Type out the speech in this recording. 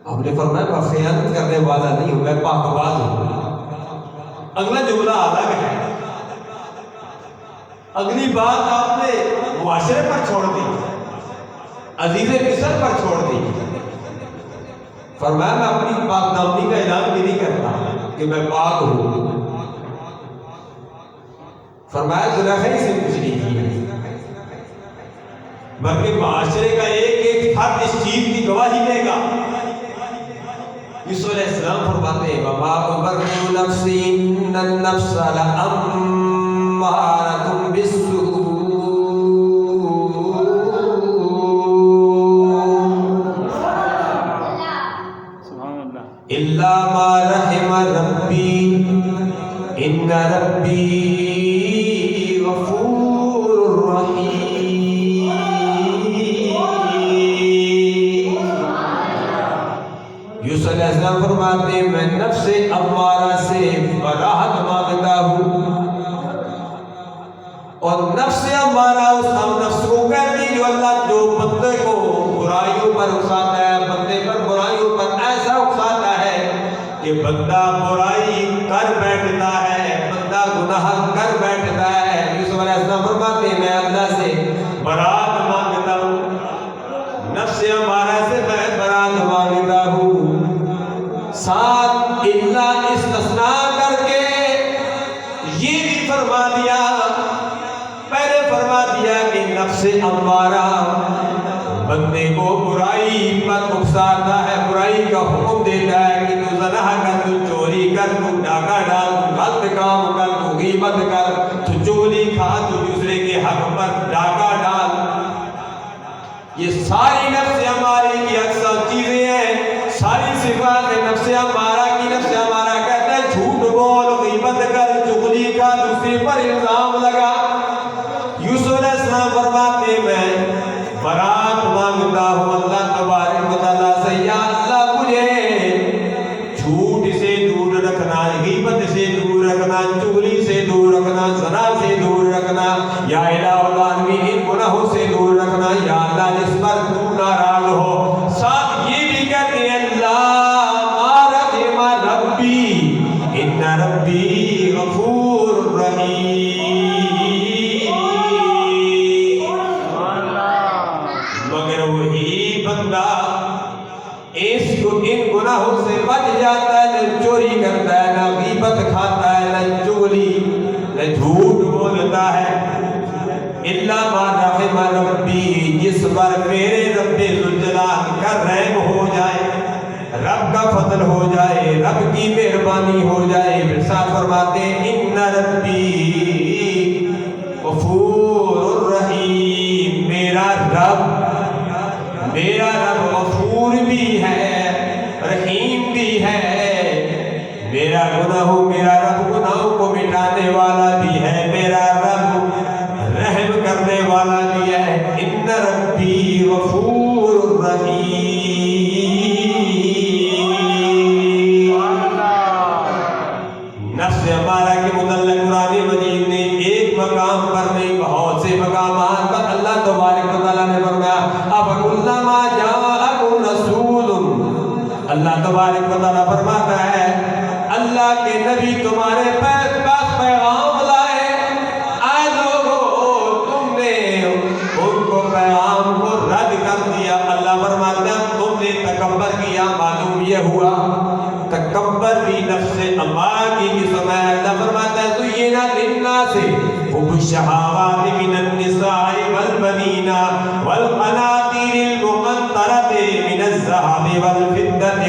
آپ نے فرمایا میں خیانت کرنے والا نہیں ہوں، میں پاک باز ہوں۔ اگلا جملہ الگ ہے، اگلی بات آپ نے معاشرے پر چھوڑ دی، عزیز مصر پر چھوڑ دی۔ فرمایا میں اپنی پاک دامنی کا اعلان بھی نہیں کرتا کہ میں پاک ہوں۔ فرمایا زلیخا سے کچھ نہیں کیا، بلکہ معاشرے کا ایک ایک فرد اس چیز کی گواہی دے گا۔ یوسف علیہ السلام فرماتے ہیں وَمَا أُبَرِّئُ نَفْسِي إِنَّ النَّفْسَ لَأَمَّارَةٌ بِالسُّوءِ إِلَّا مَا رَحِمَ رَبِّي إِنَّ رَبِّي غَفُورٌ رَحِيمٌ۔ یوسف علیہ السلام فرماتے ہیں میں نفس امارہ سے براحت مانگتا ہوں، اور نفس امارہ اس ہم نفس کو کہتی جو اللہ جو بندے کو برائیوں پر اکساتا ہے، بندے پر برائیوں پر ایسا اکساتا ہے کہ بندہ برائی کر بیٹھتا ہے، بندہ گناہ کر بیٹھتا ہے۔ یوسف علیہ السلام فرماتے ہیں میں اللہ سے برات مانگتا ہوں، نفس امارہ سے میں برات مانگتا ہوں۔ ساتھ اللہ استثناء کر کے یہ بھی فرما دیا، پہلے فرما دیا کہ نفس امارہ بندے کو برائی پر اکساتا ہے، برائی کا حکم دیتا ہے کہ تو زنا کر، تو چوری کر، تو ڈاکہ ڈال، تو غلط کام کر، تو غیبت کر، تو چغلی کھا، تو دوسرے کے حق پر ڈاکہ ڈال۔ یہ ساری نفس امارہ کی اقسام چیزیں ہیں، ساری صفات نفس امارہ کی۔ نفس امارہ کہتا ہے جھوٹ بول، غیبت کر، چغلی کھا، دوسرے پر الزام لگا۔ یوسف علیہ السلام فرماتے ہیں میں برات مانگتا ہوں اللہ تبارک و تعالیٰ سے، یا اللہ مجھے جھوٹ سے دور رکھنا، غیبت سے دور رکھنا، چغلی سے دور رکھنا، زنا سے دور رکھنا، یا الہ العالمین ان گناہوں سے دور رکھنا، یا اللہ جس پر تو ناراض ہو۔ ساتھ یہ بھی کہتے ہیں اللہ ما رحم ربی ان ربی غفور رحیم۔ مگر وہی بندہ ان گناہوں سے بچ جاتا ہے، نہ چوری کرتا ہے، نہ غیبت کھاتا ہے، نہ چغلی، نہ جھوٹ بولتا ہے۔ الا ما رحم ربی، جس پر میرے رب ذوالجلال کا رحم ہو جائے، رب کا فضل ہو جائے، رب کی مہربانی ہو جائے۔ ساتھ فرماتے ہیں ان ربی غفور رحیم، میرا رب غفور بھی ہے، رحیم بھی ہے۔ میرا رب گناہوں کو مٹانے والا بھی ہے، میرا رب رحم کرنے والا بھی ہے۔ ان ربی غفور رحیم۔ نفس امارہ کے متعلق قرآن مجید نے ایک مقام پر نہیں بہت سے مقامات پر اللہ تبارک و تعالیٰ نے فرمایا افکلما جاءکم رسول، اللہ تبارک و تعالیٰ فرماتا ہے اللہ کے نبی تمہارے پاس پیغام لائے، اے لوگو تم نے ان کو پیغام کو رد کر دیا۔ اللہ فرماتا ہے تم نے تکبر کیا، معلوم یہ ہوا تکبر بھی نفس امارہ کی قسم ہے۔ اللہ فرماتا ہے زُيِّنَ لِلنَّاسِ حُبُّ الشَّهَوَاتِ مِنَ النِّسَاءِ وَالْبَنِينَ وَالْقَنَاطِيرِ الْمُقَنطَرَةِ مِنَ الذَّهَبِ وَالْفِضَّةِ